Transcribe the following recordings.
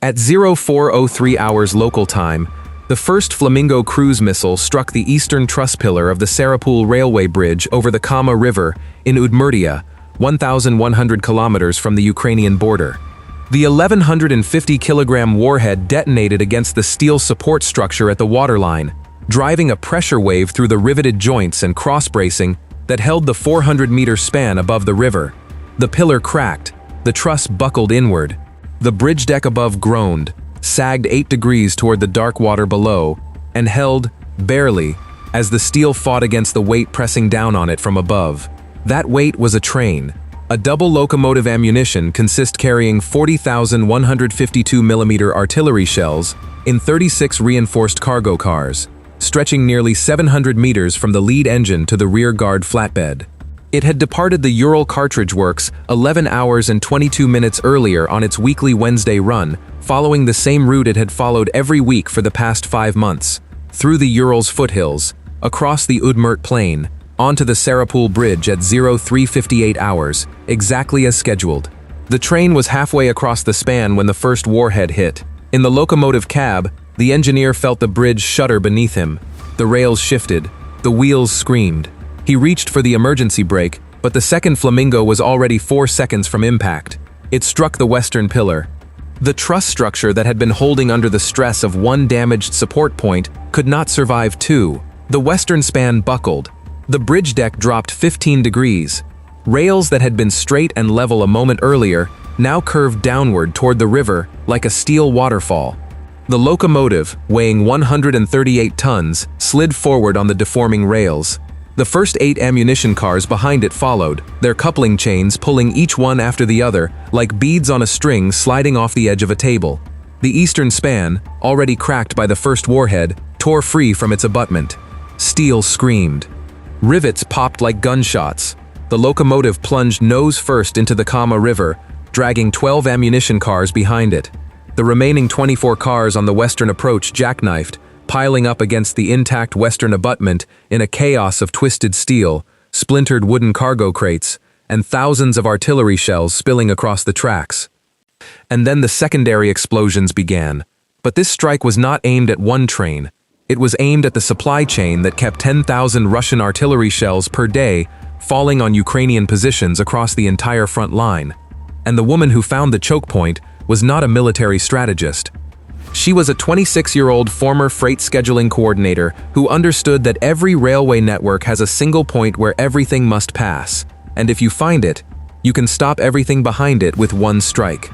At 0403 hours local time, the first Flamingo cruise missile struck the eastern truss pillar of the Sarapul railway bridge over the Kama River in Udmurtia, 1,100 kilometers from the Ukrainian border. The 1,150-kilogram warhead detonated against the steel support structure at the waterline, driving a pressure wave through the riveted joints and cross-bracing that held the 400-meter span above the river. The pillar cracked, the truss buckled inward. The bridge deck above groaned, sagged 8 degrees toward the dark water below, and held, barely, as the steel fought against the weight pressing down on it from above. That weight was a train. A double locomotive ammunition consist carrying 40,152mm artillery shells in 36 reinforced cargo cars, stretching nearly 700 meters from the lead engine to the rear guard flatbed. It had departed the Ural cartridge works 11 hours and 22 minutes earlier on its weekly Wednesday run, following the same route it had followed every week for the past 5 months, through the Urals foothills, across the Udmurt plain, onto the Sarapul bridge at 0358 hours, exactly as scheduled. The train was halfway across the span when the first warhead hit. In the locomotive cab, the engineer felt the bridge shudder beneath him. The rails shifted, the wheels screamed. He reached for the emergency brake, but the second Flamingo was already 4 seconds from impact. It struck the western pillar. The truss structure that had been holding under the stress of one damaged support point could not survive two. The western span buckled. The bridge deck dropped 15 degrees. Rails that had been straight and level a moment earlier now curved downward toward the river like a steel waterfall. The locomotive, weighing 138 tons, slid forward on the deforming rails. The first 8 ammunition cars behind it followed, their coupling chains pulling each one after the other, like beads on a string sliding off the edge of a table. The eastern span, already cracked by the first warhead, tore free from its abutment. Steel screamed. Rivets popped like gunshots. The locomotive plunged nose first into the Kama River, dragging 12 ammunition cars behind it. The remaining 24 cars on the western approach jackknifed, piling up against the intact western abutment in a chaos of twisted steel, splintered wooden cargo crates, and thousands of artillery shells spilling across the tracks. And then the secondary explosions began. But this strike was not aimed at one train. It was aimed at the supply chain that kept 10,000 Russian artillery shells per day falling on Ukrainian positions across the entire front line. And the woman who found the choke point was not a military strategist. She was a 26-year-old former freight scheduling coordinator who understood that every railway network has a single point where everything must pass, and if you find it, you can stop everything behind it with one strike.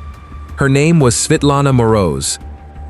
Her name was Svitlana Moroz.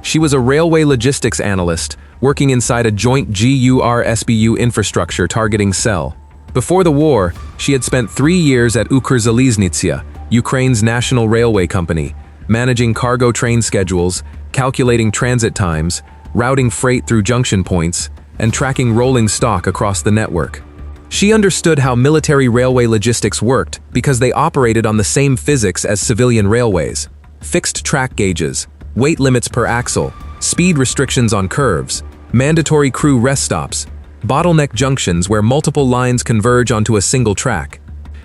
She was a railway logistics analyst working inside a joint GUR-SBU infrastructure targeting cell. Before the war, she had spent 3 years at Ukrzaliznytsia, Ukraine's national railway company, managing cargo train schedules, calculating transit times, routing freight through junction points, and tracking rolling stock across the network. She understood how military railway logistics worked because they operated on the same physics as civilian railways: fixed track gauges, weight limits per axle, speed restrictions on curves, mandatory crew rest stops, bottleneck junctions where multiple lines converge onto a single track.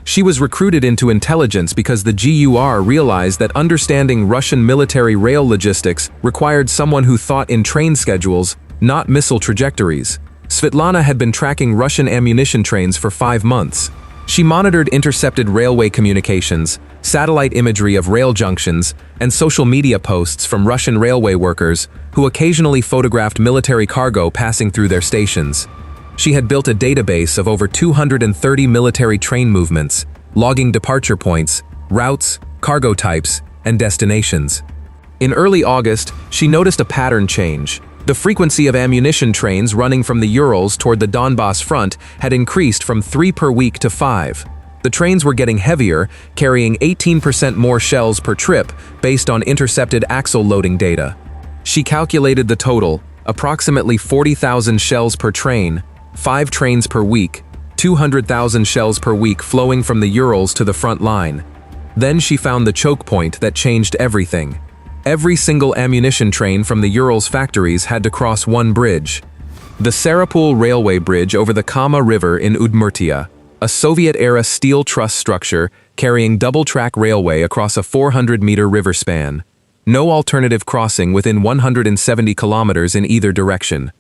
She was recruited into intelligence because the GUR realized that understanding Russian military rail logistics required someone who thought in train schedules, not missile trajectories. Svitlana had been tracking Russian ammunition trains for 5 months. She monitored intercepted railway communications, satellite imagery of rail junctions, and social media posts from Russian railway workers who occasionally photographed military cargo passing through their stations. She had built a database of over 230 military train movements, logging departure points, routes, cargo types, and destinations. In early August, she noticed a pattern change. The frequency of ammunition trains running from the Urals toward the Donbass front had increased from 3 per week to 5. The trains were getting heavier, carrying 18% more shells per trip based on intercepted axle loading data. She calculated the total, approximately 40,000 shells per train, 5 trains per week, 200,000 shells per week flowing from the Urals to the front line. Then she found the choke point that changed everything. Every single ammunition train from the Urals factories had to cross one bridge. The Sarapul railway bridge over the Kama River in Udmurtia, a Soviet-era steel truss structure carrying double-track railway across a 400-meter river span. No alternative crossing within 170 kilometers in either direction.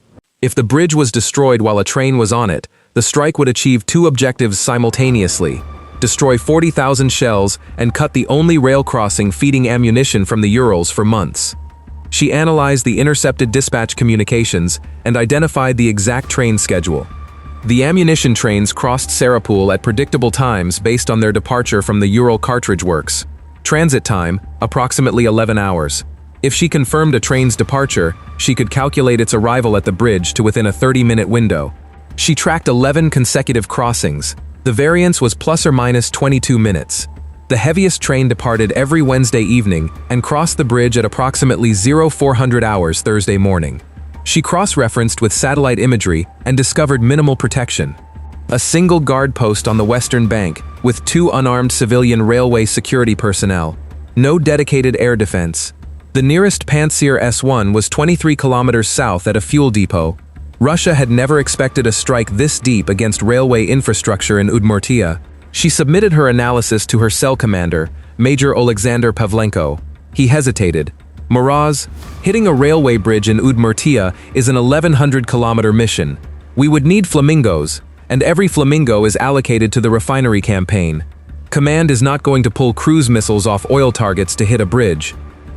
If the bridge was destroyed while a train was on it, the strike would achieve two objectives simultaneously: destroy 40,000 shells and cut the only rail crossing feeding ammunition from the Urals for months. She analyzed the intercepted dispatch communications and identified the exact train schedule. The ammunition trains crossed Sarapul at predictable times based on their departure from the Ural cartridge works. Transit time, approximately 11 hours. If she confirmed a train's departure, she could calculate its arrival at the bridge to within a 30-minute window. She tracked 11 consecutive crossings. The variance was plus or minus 22 minutes. The heaviest train departed every Wednesday evening and crossed the bridge at approximately 0400 hours Thursday morning. She cross-referenced with satellite imagery and discovered minimal protection. A single guard post on the western bank, with 2 unarmed civilian railway security personnel. No dedicated air defense. The nearest Pantsir S-1 was 23 kilometers south at a fuel depot. Russia had never expected a strike this deep against railway infrastructure in Udmurtia. She submitted her analysis to her cell commander, Major Alexander Pavlenko. He hesitated. Miraz, hitting a railway bridge in Udmurtia is an 1,100-kilometer mission. We would need Flamingos, and every Flamingo is allocated to the refinery campaign. Command is not going to pull cruise missiles off oil targets to hit a bridge.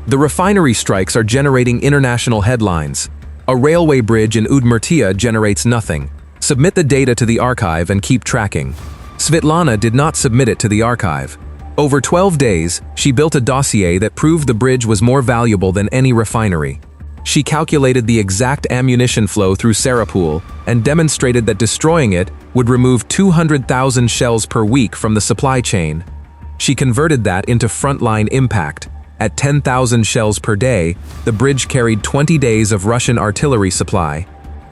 The refinery strikes are generating international headlines. A railway bridge in Udmurtia generates nothing. Submit the data to the archive and keep tracking. Svitlana did not submit it to the archive. Over 12 days, she built a dossier that proved the bridge was more valuable than any refinery. She calculated the exact ammunition flow through Sarapul and demonstrated that destroying it would remove 200,000 shells per week from the supply chain. She converted that into frontline impact. At 10,000 shells per day, the bridge carried 20 days of Russian artillery supply.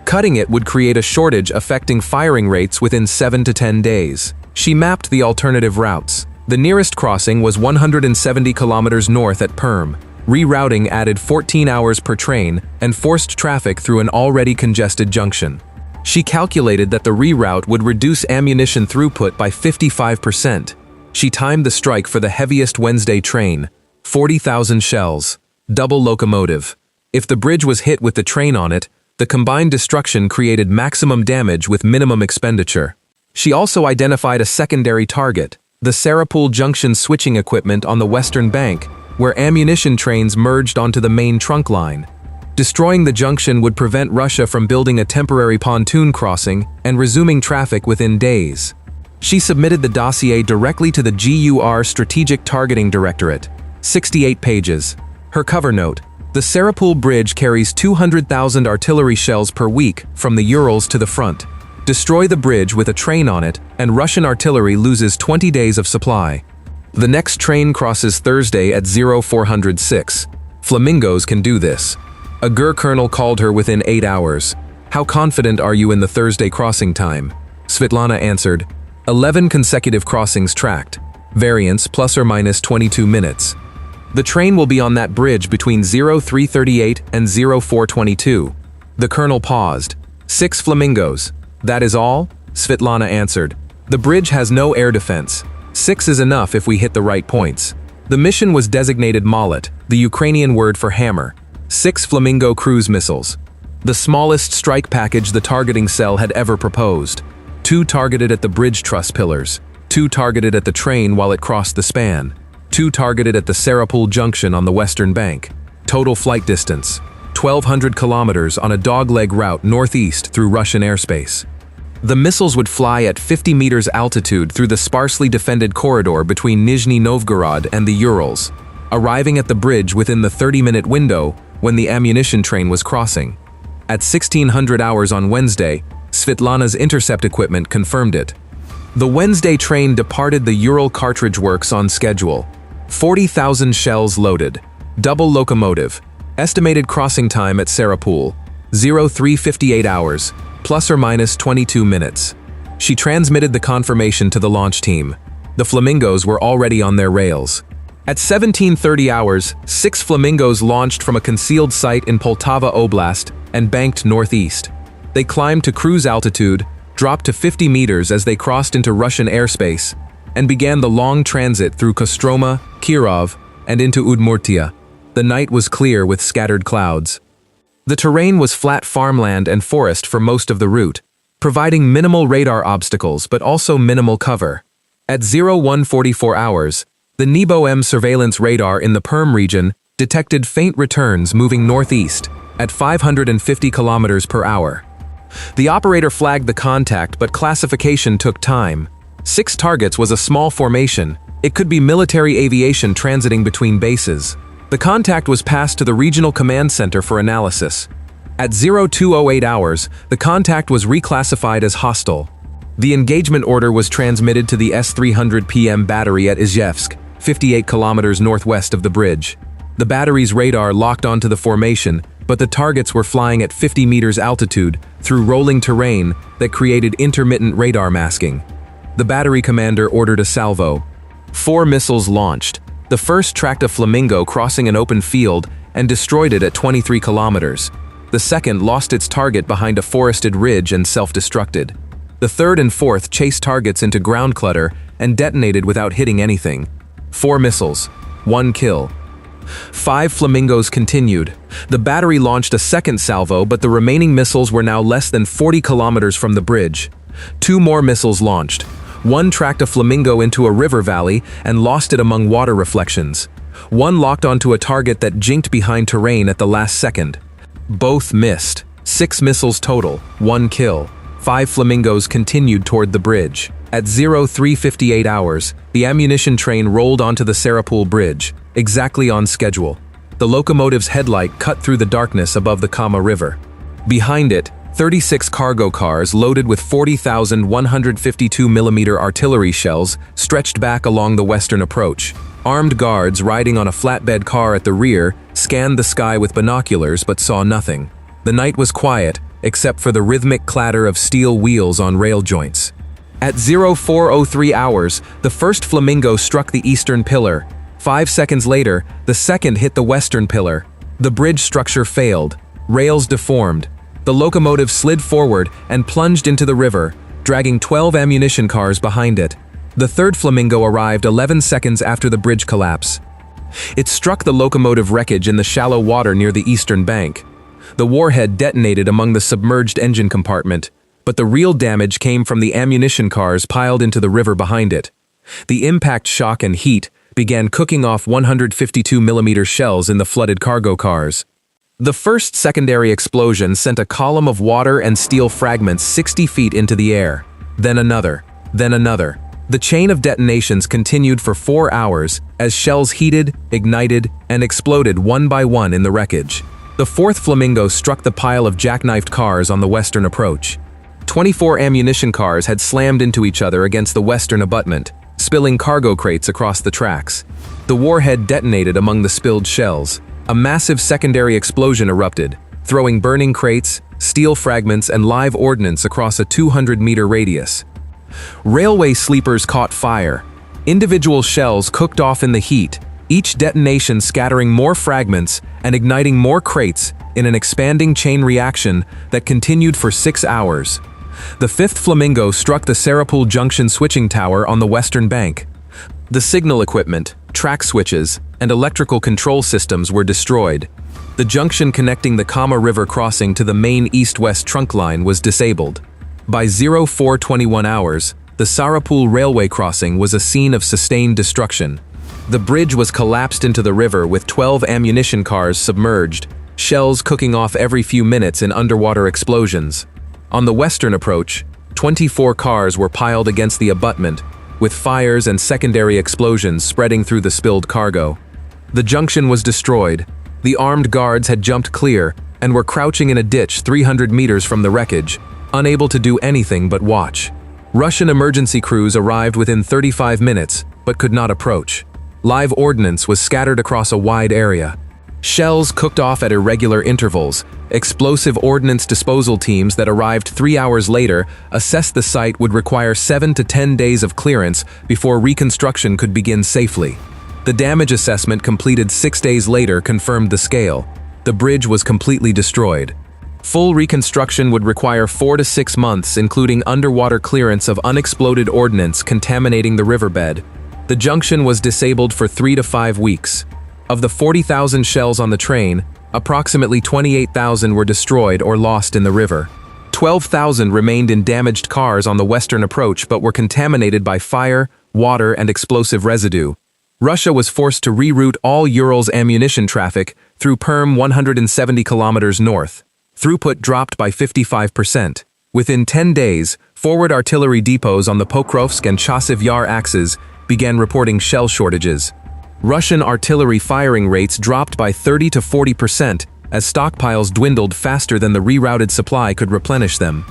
Cutting it would create a shortage affecting firing rates within 7 to 10 days. She mapped the alternative routes. The nearest crossing was 170 kilometers north at Perm. Rerouting added 14 hours per train and forced traffic through an already congested junction. She calculated that the reroute would reduce ammunition throughput by 55%. She timed the strike for the heaviest Wednesday train, 40,000 shells, double locomotive. If the bridge was hit with the train on it, the combined destruction created maximum damage with minimum expenditure. She also identified a secondary target, the Sarapul junction switching equipment on the western bank, where ammunition trains merged onto the main trunk line. Destroying the junction would prevent Russia from building a temporary pontoon crossing and resuming traffic within days. She submitted the dossier directly to the GUR Strategic Targeting Directorate. 68 pages. Her cover note: the Sarapul bridge carries 200,000 artillery shells per week from the Urals to the front. Destroy the bridge with a train on it, and Russian artillery loses 20 days of supply. The next train crosses Thursday at 0406. Flamingos can do this. A GUR colonel called her within 8 hours. How confident are you in the Thursday crossing time? Svitlana answered, 11 consecutive crossings tracked. Variance plus or minus 22 minutes. The train will be on that bridge between 0338 and 0422. The colonel paused. 6 Flamingos. That is all? Svitlana answered. The bridge has no air defense. 6 is enough if we hit the right points. The mission was designated Mollet, the Ukrainian word for hammer. 6 Flamingo cruise missiles. The smallest strike package the targeting cell had ever proposed. 2 targeted at the bridge truss pillars. 2 targeted at the train while it crossed the span. 2 targeted at the Sarapul junction on the western bank. Total flight distance: 1,200 kilometers on a dogleg route northeast through Russian airspace. The missiles would fly at 50 meters altitude through the sparsely defended corridor between Nizhny Novgorod and the Urals, arriving at the bridge within the 30-minute window when the ammunition train was crossing. At 1600 hours on Wednesday, Svitlana's intercept equipment confirmed it. The Wednesday train departed the Ural cartridge works on schedule. 40,000 shells loaded. Double locomotive. Estimated crossing time at Sarapul: 0358 hours, plus or minus 22 minutes. She transmitted the confirmation to the launch team. The Flamingos were already on their rails. At 1730 hours, 6 Flamingos launched from a concealed site in Poltava Oblast and banked northeast. They climbed to cruise altitude, dropped to 50 meters as they crossed into Russian airspace, and began the long transit through Kostroma, Kirov, and into Udmurtia. The night was clear with scattered clouds. The terrain was flat farmland and forest for most of the route, providing minimal radar obstacles but also minimal cover. At 0144 hours, the NEBO-M surveillance radar in the Perm region detected faint returns moving northeast at 550 kilometers per hour. The operator flagged the contact, but classification took time. 6 targets was a small formation. It could be military aviation transiting between bases. The contact was passed to the regional command center for analysis. At 0208 hours, the contact was reclassified as hostile. The engagement order was transmitted to the S-300 PM battery at Izhevsk, 58 kilometers northwest of the bridge. The battery's radar locked onto the formation, but the targets were flying at 50 meters altitude through rolling terrain that created intermittent radar masking. The battery commander ordered a salvo. 4 missiles launched. The first tracked a Flamingo crossing an open field and destroyed it at 23 kilometers. The second lost its target behind a forested ridge and self-destructed. The third and fourth chased targets into ground clutter and detonated without hitting anything. 4 missiles, 1 kill. 5 Flamingos continued. The battery launched a second salvo, but the remaining missiles were now less than 40 kilometers from the bridge. 2 more missiles launched. 1 tracked a Flamingo into a river valley and lost it among water reflections. 1 locked onto a target that jinked behind terrain at the last second. Both missed. 6 missiles total, 1 kill. 5 Flamingos continued toward the bridge. At 0358 hours, the ammunition train rolled onto the Sarapul bridge, exactly on schedule. The locomotive's headlight cut through the darkness above the Kama River. Behind it, 36 cargo cars loaded with 40,000 152mm artillery shells stretched back along the western approach. Armed guards riding on a flatbed car at the rear scanned the sky with binoculars but saw nothing. The night was quiet, except for the rhythmic clatter of steel wheels on rail joints. At 0403 hours, the first Flamingo struck the eastern pillar. 5 seconds later, the second hit the western pillar. The bridge structure failed. Rails deformed. The locomotive slid forward and plunged into the river, dragging 12 ammunition cars behind it. The third Flamingo arrived 11 seconds after the bridge collapse. It struck the locomotive wreckage in the shallow water near the eastern bank. The warhead detonated among the submerged engine compartment, but the real damage came from the ammunition cars piled into the river behind it. The impact shock and heat began cooking off 152mm shells in the flooded cargo cars. The first secondary explosion sent a column of water and steel fragments 60 feet into the air. Then another. Then another. The chain of detonations continued for 4 hours as shells heated, ignited, and exploded one by one in the wreckage. The fourth Flamingo struck the pile of jackknifed cars on the western approach. 24 ammunition cars had slammed into each other against the western abutment, spilling cargo crates across the tracks. The warhead detonated among the spilled shells. A massive secondary explosion erupted, throwing burning crates, steel fragments, and live ordnance across a 200-meter radius. Railway sleepers caught fire. Individual shells cooked off in the heat, each detonation scattering more fragments and igniting more crates in an expanding chain reaction that continued for 6 hours. The fifth Flamingo struck the Sarapul Junction switching tower on the western bank. The signal equipment, track switches, and electrical control systems were destroyed. The junction connecting the Kama River crossing to the main east-west trunk line was disabled. By 0421 hours, the Sarapul railway crossing was a scene of sustained destruction. The bridge was collapsed into the river with 12 ammunition cars submerged, shells cooking off every few minutes in underwater explosions. On the western approach, 24 cars were piled against the abutment, with fires and secondary explosions spreading through the spilled cargo. The junction was destroyed. The armed guards had jumped clear and were crouching in a ditch 300 meters from the wreckage, unable to do anything but watch. Russian emergency crews arrived within 35 minutes, but could not approach. Live ordnance was scattered across a wide area. Shells cooked off at irregular intervals. Explosive ordnance disposal teams that arrived 3 hours later assessed the site would require 7 to 10 days of clearance before reconstruction could begin safely. The damage assessment completed 6 days later confirmed the scale. The bridge was completely destroyed. Full reconstruction would require 4 to 6 months, including underwater clearance of unexploded ordnance contaminating the riverbed. The junction was disabled for 3 to 5 weeks. Of the 40,000 shells on the train, approximately 28,000 were destroyed or lost in the river. 12,000 remained in damaged cars on the western approach but were contaminated by fire, water, and explosive residue. Russia was forced to reroute all Urals ammunition traffic through Perm 170 kilometers north. Throughput dropped by 55%. Within 10 days, forward artillery depots on the Pokrovsk and Chasiv Yar axes began reporting shell shortages. Russian artillery firing rates dropped by 30 to 40% as stockpiles dwindled faster than the rerouted supply could replenish them.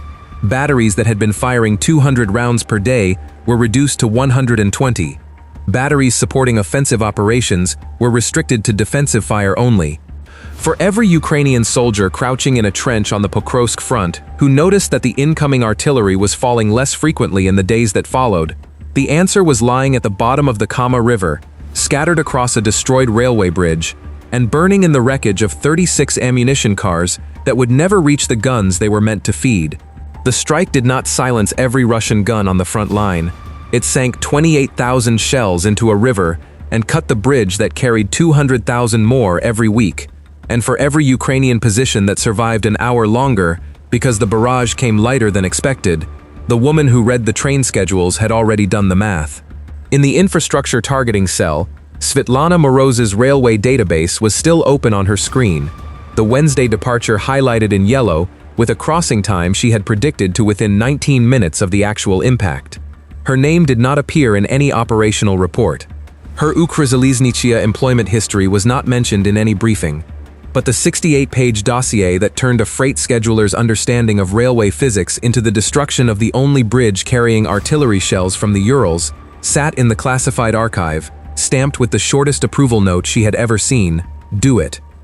Batteries that had been firing 200 rounds per day were reduced to 120. Batteries supporting offensive operations were restricted to defensive fire only. For every Ukrainian soldier crouching in a trench on the Pokrovsk front who noticed that the incoming artillery was falling less frequently in the days that followed, the answer was lying at the bottom of the Kama River, scattered across a destroyed railway bridge, and burning in the wreckage of 36 ammunition cars that would never reach the guns they were meant to feed. The strike did not silence every Russian gun on the front line. It sank 28,000 shells into a river and cut the bridge that carried 200,000 more every week. And for every Ukrainian position that survived an hour longer because the barrage came lighter than expected, the woman who read the train schedules had already done the math. In the infrastructure targeting cell, Svitlana Moroz's railway database was still open on her screen, the Wednesday departure highlighted in yellow with a crossing time she had predicted to within 19 minutes of the actual impact. Her name did not appear in any operational report. Her Ukrzaliznychia employment history was not mentioned in any briefing. But the 68-page dossier that turned a freight scheduler's understanding of railway physics into the destruction of the only bridge carrying artillery shells from the Urals sat in the classified archive, stamped with the shortest approval note she had ever seen: "Do it."